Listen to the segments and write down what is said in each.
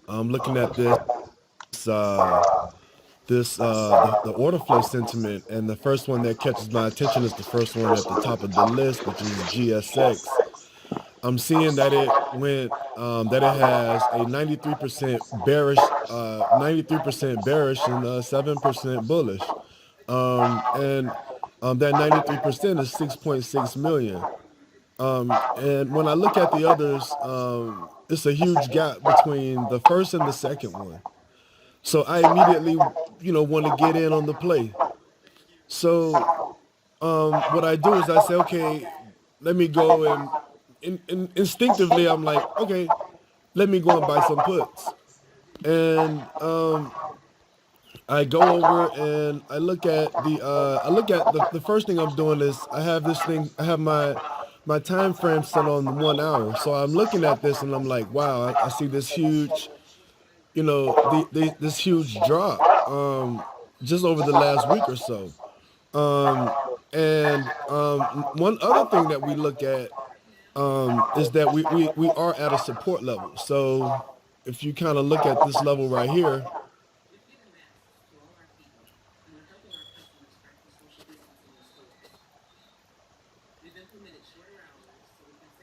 I'm looking at the order flow sentiment, and the first one that catches my attention is the first one at the top of the list, which is GSX. I'm seeing that it has a 93% bearish and 7% bullish. And that 93% is 6.6 million. And when I look at the others, it's a huge gap between the first and the second one. So I immediately, want to get in on the play. So what I do is I say, okay, let me go and instinctively I'm like, okay, let me go and buy some puts. And I go over and I look at the first thing I'm doing is I have my time frame set on 1 hour. So I'm looking at this and I'm like, wow, I see this huge, this huge drop just over the last week or so. And one other thing that we look at is that we are at a support level. So if you kind of look at this level right here,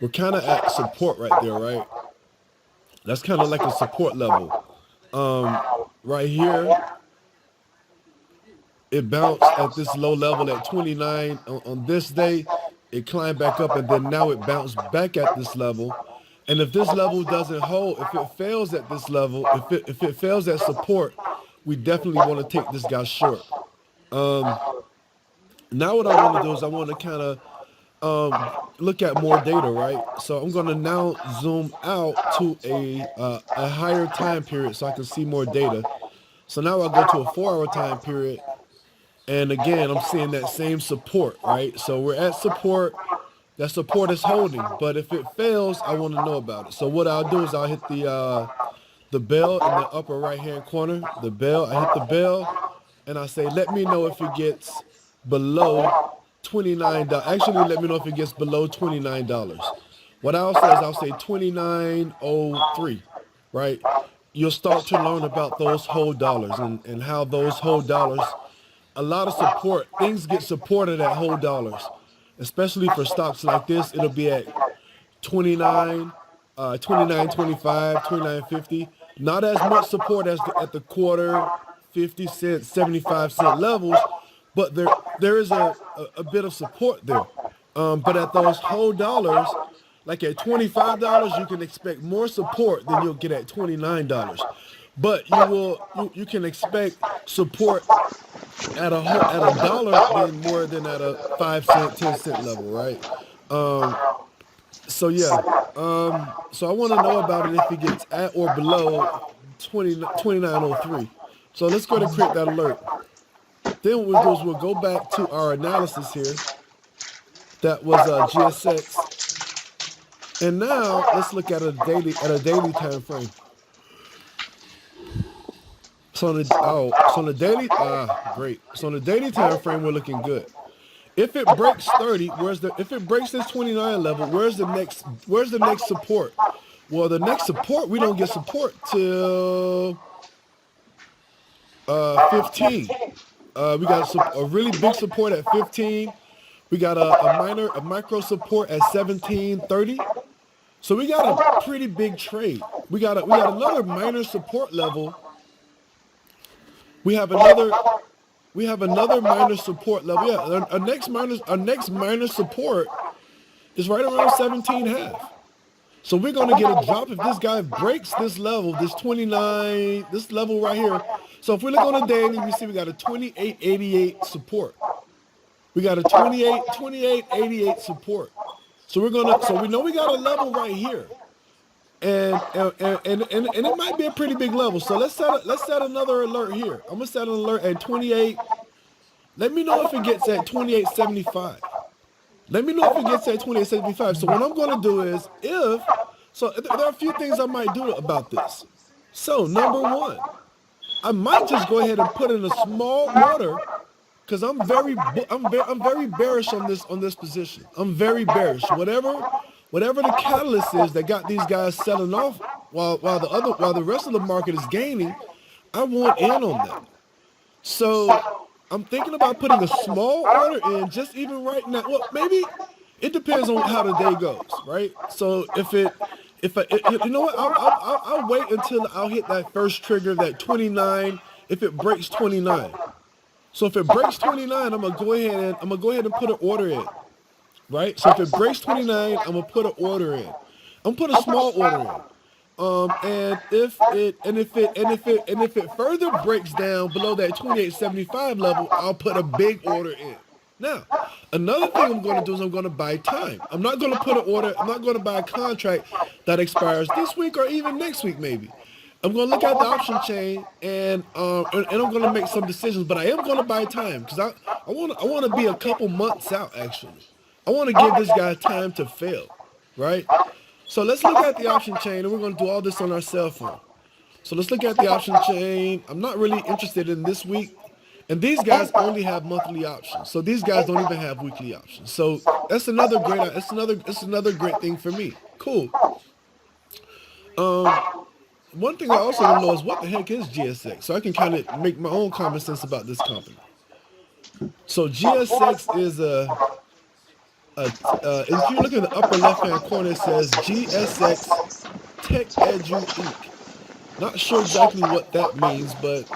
we're kind of at support right there, right? That's kind of like a support level. Right here, it bounced at this low level at 29 on this day. It climbed back up and then now it bounced back at this level. And if this level doesn't hold, if it fails at this level, if it fails at support, we definitely want to take this guy short. Now what I want to do is I want to kind of look at more data, right? So I'm going to now zoom out to a higher time period so I can see more data. So now I go to a 4 hour time period. And again, I'm seeing that same support, right? So we're at support. That support is holding, but if it fails, I want to know about it. So what I'll do is I'll hit the bell in the upper right hand corner. The bell, I hit the bell, and I say, let me know if it gets below $29. Actually, let me know if it gets below $29. What I'll say is I'll say 29.03, right? You'll start to learn about those whole dollars and how those whole dollars, a lot of support, things get supported at whole dollars, especially for stocks like this. It'll be at 29, 29.25, 29.50. Not as much support as at the quarter, 50 cent, 75 cent levels, but there is a bit of support there. But at those whole dollars, like at $25, you can expect more support than you'll get at $29. But you can expect support at a dollar than more than at a 5 cent, 10 cent level, right? So yeah, so I want to know about it if it gets at or below 29.03. So let's go to create that alert. Then what we'll do is we'll go back to our analysis here. That was GSX, and now let's look at a daily time frame. So on the daily, great. So on the daily time frame, we're looking good. If it breaks 30, if it breaks this 29 level, where's the next support? Well, the next support, we don't get support till 15. We got a really big support at 15. We got a micro support at 17.30. So we got a pretty big trade. We got another minor support level. We have another minor support level. Yeah, our next minor support is right around 17.5. So we're gonna get a drop if this guy breaks this level, this 29, this level right here. So if we look on the daily, we see we got a 28.88 support. We got a 28.88 support. So we know we got a level right here. And it might be a pretty big level. So let's set another alert here. I'm gonna set an alert at 28. Let me know if it gets at 28.75. Let me know if it gets at 28.75. So what I'm gonna do is there are a few things I might do about this. So number one, I might just go ahead and put in a small order because I'm very bearish on this position. I'm very bearish. Whatever the catalyst is that got these guys selling off, while the rest of the market is gaining, I want in on that. So I'm thinking about putting a small order in just even right now. Well, maybe it depends on how the day goes, right? So if you know what, I'll wait until I'll hit that first trigger, that 29. If it breaks 29, so if it breaks 29, I'm gonna go ahead and put an order in, right? So if it breaks 29, I'm gonna put an order in. I'm gonna put a small order in. And if it further breaks down below that 28.75 level, I'll put a big order in. Now, another thing I'm going to do is I'm going to buy time. I'm not going to put an order. I'm not going to buy a contract that expires this week or even next week, maybe. I'm going to look at the option chain and I'm going to make some decisions. But I am going to buy time because I want to be a couple months out. Actually, I want to give this guy time to fail, right? So let's look at the option chain, and we're going to do all this on our cell phone. So let's look at the option chain. I'm not really interested in this week. And these guys only have monthly options. So these guys don't even have weekly options. So that's another great thing for me. Cool. One thing I also want to know is what the heck is GSX? So I can kind of make my own common sense about this company. So GSX is if you look in the upper left hand corner, it says GSX Tech Edu Inc. Not sure exactly what that means, but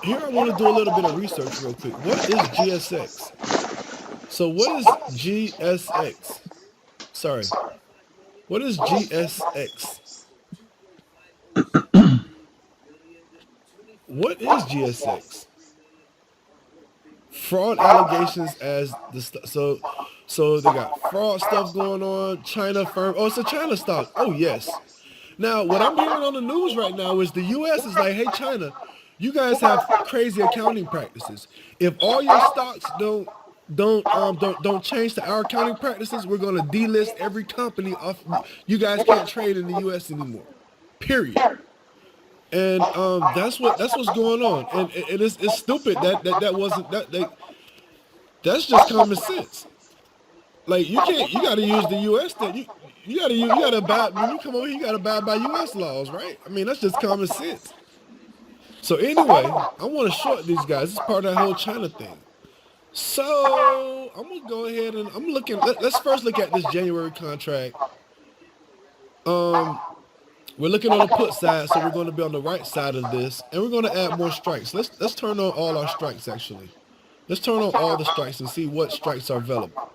here I want to do a little bit of research real quick. What is GSX? So what is GSX? Sorry. What is GSX? What is GSX? Fraud allegations as so they got fraud stuff going on. China firm. Oh, it's a China stock. Oh yes. Now what I'm hearing on the news right now is the U.S. is like, hey China, you guys have crazy accounting practices. If all your stocks don't change to our accounting practices, we're gonna delist every company off. You guys can't trade in the U.S. anymore. Period. And that's what's going on. And it's stupid that wasn't that they that's just common sense. Like you gotta use the US that you gotta abide when you come over here, you gotta abide by US laws, right? I mean that's just common sense. So anyway, I want to short these guys. It's part of that whole China thing. So I'm gonna go ahead and I'm looking. Let's first look at this January contract. We're looking on the put side, so we're going to be on the right side of this, and we're going to add more strikes. Let's turn on all our strikes actually. Let's turn on all the strikes and see what strikes are available.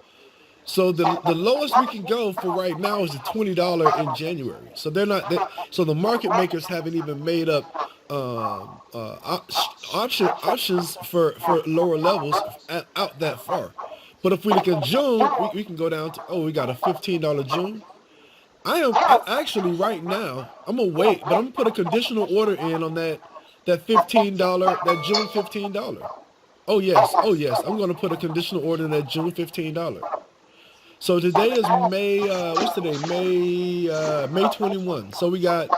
So the lowest we can go for right now is the $20 in January. So so the market makers haven't even made up options for lower levels out that far. But if we look in June, we can go down to we got a $15 June. Actually right now. I'm gonna wait, but I'm gonna put a conditional order in on that $15 that June $15. Oh yes. I'm gonna put a conditional order in that June $15. So today is May. What's today? May 21. So we got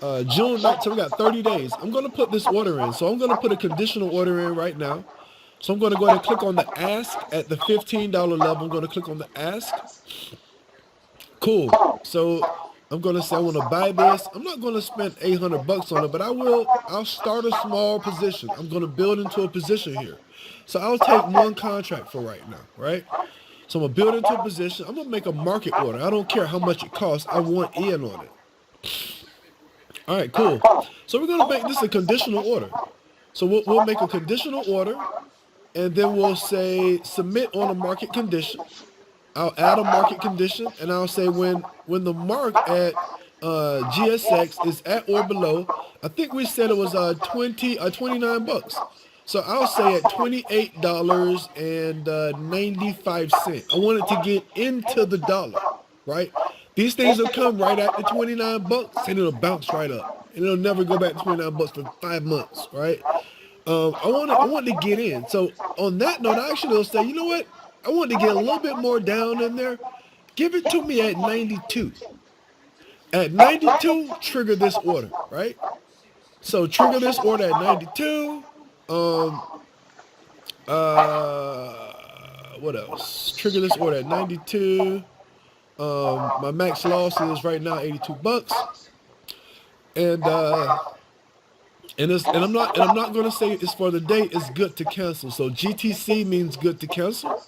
June 9th. So we got 30 days. I'm gonna put this order in. So I'm gonna put a conditional order in right now. So I'm gonna go ahead and click on the ask at the $15 level. I'm gonna click on the ask. Cool. So I'm gonna say I want to buy this. I'm not gonna spend $800 on it, but I'll start a small position. I'm gonna build into a position here. So I'll take one contract for right now, right? So I'm gonna build into a position. I'm gonna make a market order. I don't care how much it costs. I want in on it. All right, cool. So we're gonna make this a conditional order. So we'll make a conditional order, and then we'll say submit on a market condition. I'll add a market condition, and I'll say when the mark at GSX is at or below. I think we said it was 29 bucks. So I'll say at $28.95. I want it to get into the dollar, right? These things will come right at the 29 bucks, and it'll bounce right up, and it'll never go back to 29 bucks for 5 months, right? I want to get in. So on that note, I actually will say, you know what? I want to get a little bit more down in there. Give it to me at 92. At 92, trigger this order, right? So trigger this order at 92. What else? Trigger this order at 92. My max loss is right now 82 bucks. And I'm not going to say it's for the day. It's good to cancel. So GTC means good to cancel.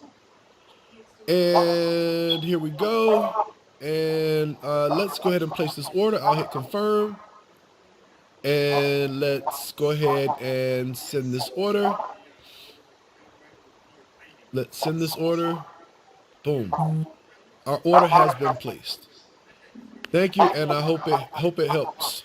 And here we go. And let's go ahead and place this order. I'll hit confirm. And let's go ahead and send this order. Let's send this order. Boom. Our order has been placed. Thank you, and I hope it helps.